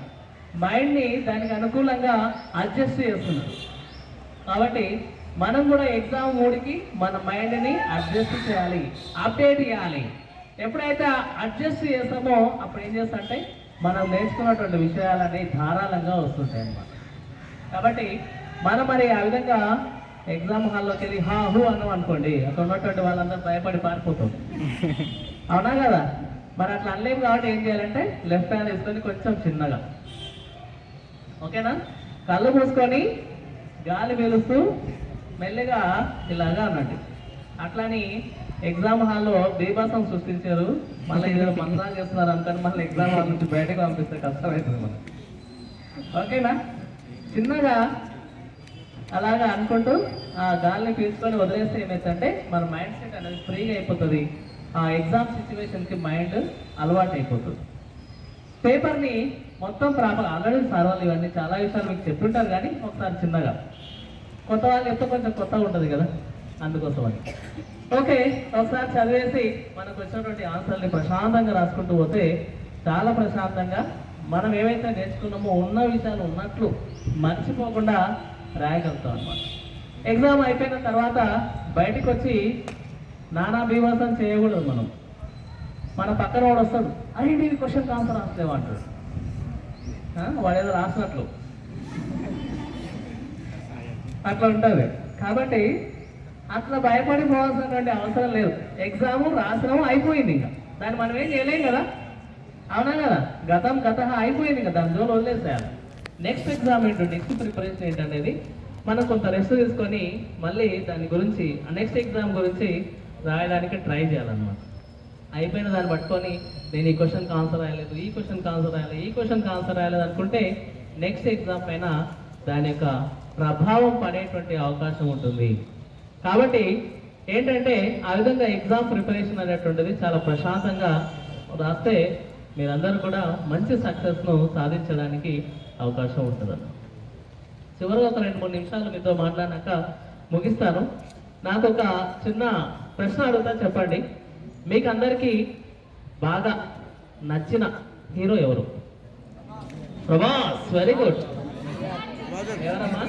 మైండ్ని దానికి అనుకూలంగా అడ్జస్ట్ చేస్తున్నారు. కాబట్టి మనం కూడా ఎగ్జామ్ మూడికి మన మైండ్ని అడ్జస్ట్ చేయాలి, అప్డేట్ చేయాలి. ఎప్పుడైతే అడ్జస్ట్ చేస్తామో అప్పుడు ఏం చేస్తామంటే మనం నేర్చుకున్నటువంటి విషయాలన్నీ ధారాళంగా వస్తుంటాయి అన్నమాట. కాబట్టి మనం మరి ఆ విధంగా ఎగ్జామ్ హాల్లోకి వెళ్ళి హా హూ అన్నాం అనుకోండి, అక్కడ ఉన్నటువంటి వాళ్ళందరూ భయపడి పారిపోతాం, అవునా కదా? మరి అట్లా అనలేము. కాబట్టి ఏం చేయాలంటే లెఫ్ట్ హ్యాండ్ వేసుకొని కొంచెం చిన్నగా, ఓకేనా, కళ్ళు మూసుకొని గాలి పీలుస్తూ మెల్లగా ఇలాగా అన్నట్టు. అట్లాని ఎగ్జామ్ హాల్లో బీభాసం సృష్టించారు, మళ్ళీ ఏదో మంత్రాలు చేస్తున్నారు అనుకోని మళ్ళీ ఎగ్జామ్ హాల్ నుంచి బయటకు పంపిస్తే కష్టమవుతుంది మనకు. ఓకేనా? చిన్నగా అలాగా అనుకుంటూ ఆ గాలిని పీల్చుకొని వదిలేస్తే ఏమైతుందంటే మన మైండ్ సెట్ అనేది ఫ్రీగా అయిపోతుంది. ఆ ఎగ్జామ్ సిచ్యువేషన్కి మైండ్ అలవాటు అయిపోతుంది. పేపర్ని మొత్తం ప్రాపర్ ఆల్రెడీ సార్ వాళ్ళు ఇవన్నీ చాలా విషయాలు మీకు చెప్తుంటారు, కానీ ఒకసారి చిన్నగా కొత్త వాళ్ళు చెప్తే కొంచెం కొత్తగా ఉంటుంది కదా, అందుకోసం అని. ఓకే, ఒకసారి చదివేసి మనకు వచ్చినటువంటి ఆన్సర్ని ప్రశాంతంగా రాసుకుంటూ పోతే చాలా ప్రశాంతంగా మనం ఏవైతే నేర్చుకున్నామో ఉన్న విషయాలు ఉన్నట్లు మర్చిపోకుండా రాయగలుగుతాం అన్నమాట. ఎగ్జామ్ అయిపోయిన తర్వాత బయటకు వచ్చి నానా బీభాసం చేయకూడదు. మన పక్కన వాడు వస్తాడు, అదేంటి ఇది క్వశ్చన్ ఆన్సర్ రాసలేవు అంటాడు, వాడు ఏదో రాసినట్లు అట్లా ఉంటుంది. కాబట్టి అట్లా భయపడి పోవాల్సినటువంటి అవసరం లేదు. ఎగ్జామ్ రాసినాము, అయిపోయింది, ఇంకా దాన్ని మనం ఏం చేయలేం కదా, అవునా కదా? గత అయిపోయింది కదా, దాని జోలు వదిలేసేయాలి. నెక్స్ట్ ఎగ్జామ్ ఏంటో, నెక్స్ట్ ప్రిపరేషన్ ఏంటనేది మనం కొంత రెస్ట్ తీసుకొని మళ్ళీ దాని గురించి నెక్స్ట్ ఎగ్జామ్ గురించి రాయడానికి ట్రై చేయాలన్నమాట. అయిపోయిన దాన్ని పట్టుకొని నేను ఈ క్వశ్చన్కి ఆన్సర్ రాయలేదు, ఈ క్వశ్చన్కి ఆన్సర్ రాయలేదు, ఈ క్వశ్చన్కి ఆన్సర్ రాయలేదు అనుకుంటే నెక్స్ట్ ఎగ్జామ్ పైన దాని యొక్క ప్రభావం పడేటువంటి అవకాశం ఉంటుంది. కాబట్టి ఏంటంటే ఆ విధంగా ఎగ్జామ్ ప్రిపరేషన్ అనేటువంటిది చాలా ప్రశాంతంగా రాస్తే మీరందరూ కూడా మంచి సక్సెస్ను సాధించడానికి అవకాశం ఉంటుందన్న. చివరిగా ఒక 2-3 నిమిషాలు మీతో మాట్లాడినాక ముగిస్తాను. నాకు ఒక చిన్న ప్రశ్న అడుగుతా, చెప్పండి. మీకు అందరికీ బాగా నచ్చిన హీరో ఎవరు? ప్రభాస్. Very good. ఎవరమ్మా?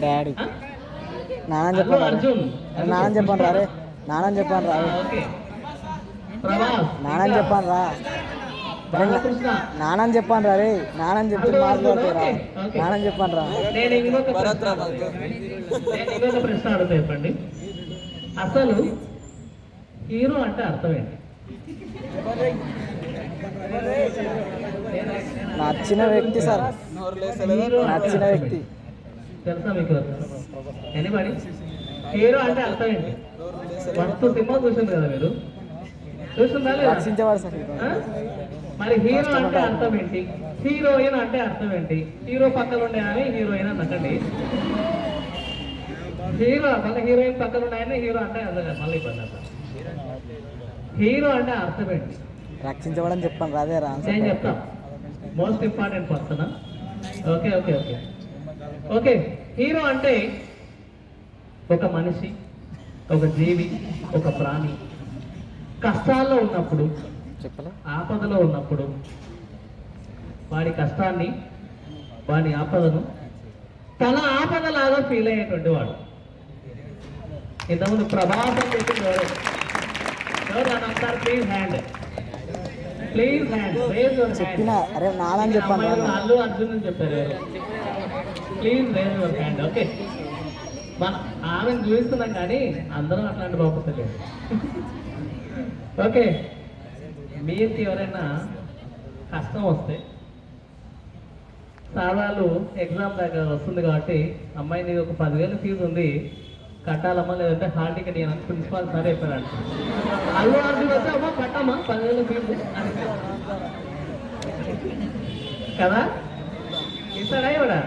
డాడీ. అల్లు అర్జున్. నానని చెప్పండి రా. నానని చెప్పండి రా. ఓకే. ప్రభాస్. నానని చెప్పండి రా. బాలకృష్ణ. నానని చెప్పండి రా. రే నానని చెప్పి మాట్లాడుతారా? నానని చెప్పండి రా. నేను ఇంకొక ప్రశ్న అడుగుతా, చెప్పండి. అసలు హీరో అంటే అర్థం ఏంటి? నచ్చిన వ్యక్తి సార్, నచ్చిన వ్యక్తి తెలుసా మీకు? ఎనీబడి? హీరో అంటే అర్థం ఏంటి? మస్తు సినిమా చూసింది కదా మీరు, చూసిందా లేదా? రక్షించేవాడు సార్. మరి హీరో అంటే అర్థం ఏంటి? హీరోయిన్ అంటే అర్థం ఏంటి? హీరో పక్కన ఉండే ఆమె హీరోయిన్ అనకండి. హీరో మళ్ళీ హీరోయిన్ పక్కన ఉండే ఆయన హీరో అంటే అర్థం కాదు, మళ్ళీ ఇబ్బంది అర్థం. హీరో అంటే అర్థం ఏంటి? రక్షించబడని చెప్పండి రాదే రా. నేను చెప్తా. Most important person. Okay okay okay okay hero అంటే ఒక మనిషి, ఒక జీవి, ఒక ప్రాణి కష్టాల్లో ఉన్నప్పుడు, ఆపదలో ఉన్నప్పుడు వాడి కష్టాన్ని వాని ఆపదను తన ఆపదలాగా ఫీల్ అయ్యేటువంటి వాడు. ఇంతకుముందు ప్రభాస్ అని చెప్పి ఎవరు అని అంటారు? Please hand, please hand, raise your చెప్పిన హ్యాండ్. అరే నానని చెప్పాను రా. అల్లు అర్జున్ అని చెప్పారు ఎవరు? Please raise your hand. Okay, మన ఆమెను చూపిస్తున్నాం కానీ అందరం అట్లాంటి బాగుంటుంది. ఓకే, మీకు ఎవరైనా కష్టం వస్తే సాధాలు ఎగ్జామ్ దగ్గర వస్తుంది కాబట్టి అమ్మాయి నీకు ఒక 10,000 ఫీజు ఉంది కట్టాలమ్మా, లేదంటే హాల్ టికెట్ అని ప్రిన్సిపాల్ సార్ చెప్పారు. అల్లు అర్జున్ వచ్చి అమ్మా కట్టమ్మా 10,000 ఫీజు కదా, ఇస్తాడా ఇవ్వడా?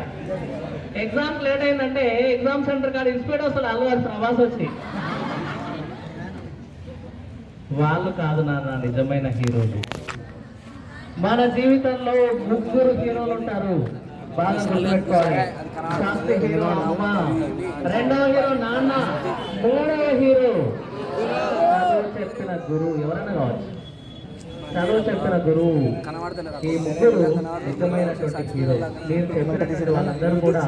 ఎగ్జామ్ లేట్ అయిందంటే ఎగ్జామ్ సెంటర్ కాడ ఇన్స్పెక్ట్ వస్తాడు అల్లు అర్జున్ ప్రభాస్ వచ్చి. వాళ్ళు కాదు నాన్న నిజమైన హీరోలు. మన జీవితంలో 3 హీరోలు ఉంటారు, బాగా గుర్తుపెట్టుకోవాలి. ఫస్ట్ హీరో అమ్మ, రెండవ హీరో నాన్న, మూడవ హీరో చదువు చెప్పిన గురువు. ఎవరైనా కావచ్చు, చదువు చెప్పిన గురువు. ఈ 3 నిజమైనటువంటి హీరో. మీరు చెప్పినటువంటి వాళ్ళందరూ కూడా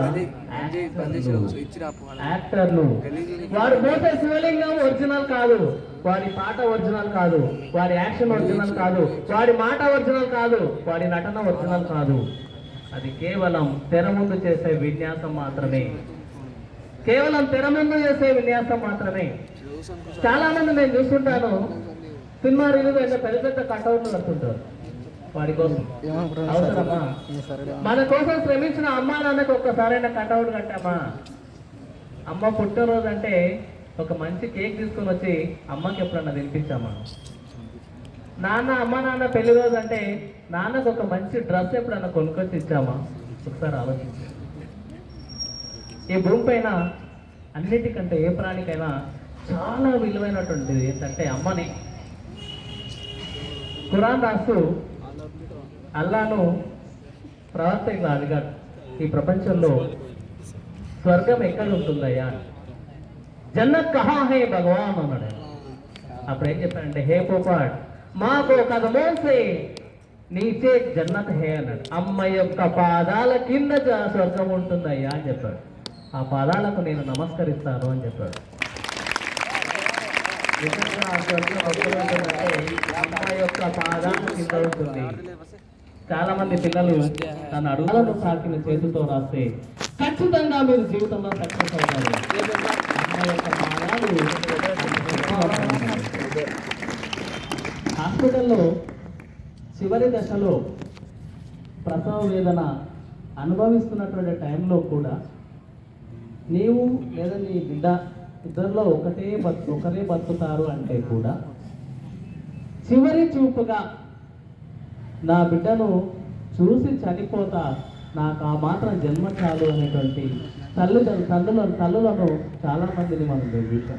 యాక్టర్లు. వాడు పోతే శివలింగం ఒరిజినల్ కాదు, వాడి పాట ఒరిజినల్ కాదు, వాడి యాక్షన్ ఒరిజినల్ కాదు, వాడి మాట ఒరిజినల్ కాదు, వాడి నటన ఒరిజినల్ కాదు. అది కేవలం తెర ముందు చేసే విన్యాసం మాత్రమే, కేవలం తెర ముందు చేసే విన్యాసం మాత్రమే. చాలా మంది నేను చూస్తుంటాను, సినిమా రిలీజ్ అయితే పెద్ద పెద్ద కట్అవుట్లు కడుతుంటారు వాడి కోసం. అవసరమా? మన కోసం శ్రమించిన అమ్మా నాన్నకి ఒక్కసారైనా కట్అవుట్ కట్టామా? అమ్మ పుట్టినరోజు అంటే ఒక మంచి కేక్ తీసుకొని వచ్చి అమ్మకి ఎప్పుడన్నా తినిపించామా? అమ్మ నాన్న పెళ్లి రోజు అంటే నాన్నకు ఒక మంచి డ్రెస్ ఎప్పుడన్నా కొనుక్కొచ్చి ఇచ్చామా? ఒకసారి ఆలోచించి. ఈ భూమి పైన అన్నిటికంటే ఏ ప్రాణికైనా చాలా విలువైనటువంటిది ఏంటంటే అమ్మని. ఖురాన్ రాస్తూ అల్లాను ప్రవక్త ఇలా అడిగాడు, ఈ ప్రపంచంలో స్వర్గం ఎక్కడ ఉంటుందయ్యా? జన్నత్ కహా హే భగవాన్ అన్నాడు. అప్పుడు ఏం చెప్పాడంటే, హే పోపాడ్ మాకు కదమోం సే నీచే జన్నత్ హే అన్నాడు. అమ్మ యొక్క పాదాల కింద స్వర్గం ఉంటుందయ్యా అని చెప్పాడు. ఆ పాదాలకు నేను నమస్కరిస్తాను అని చెప్పాడు. నిజంగా ఆ స్వర్గం ఎక్కడ ఉంటుందంటే అమ్మ యొక్క పాదాల కింద ఉంటుంది. చాలా మంది పిల్లలు తన అడుగులను సాకిన చేతితో రాస్తే ఖచ్చితంగా మీరు జీవితంలో సక్సెస్ అవుతారు. అమ్మ యొక్క పాదాలు. హాస్పిటల్లో చివరి దశలో ప్రసవ వేదన అనుభవిస్తున్నటువంటి టైంలో కూడా నీవు లేదా నీ బిడ్డ ఇద్దరిలో ఒకరే బతుకుతారు అంటే కూడా చివరి చూపుగా నా బిడ్డను చూసి చనిపోతా, నాకు ఆ మాత్రం జన్మ చాలు అనేటువంటి తల్లులను చాలా మందిని మనం చూసాం.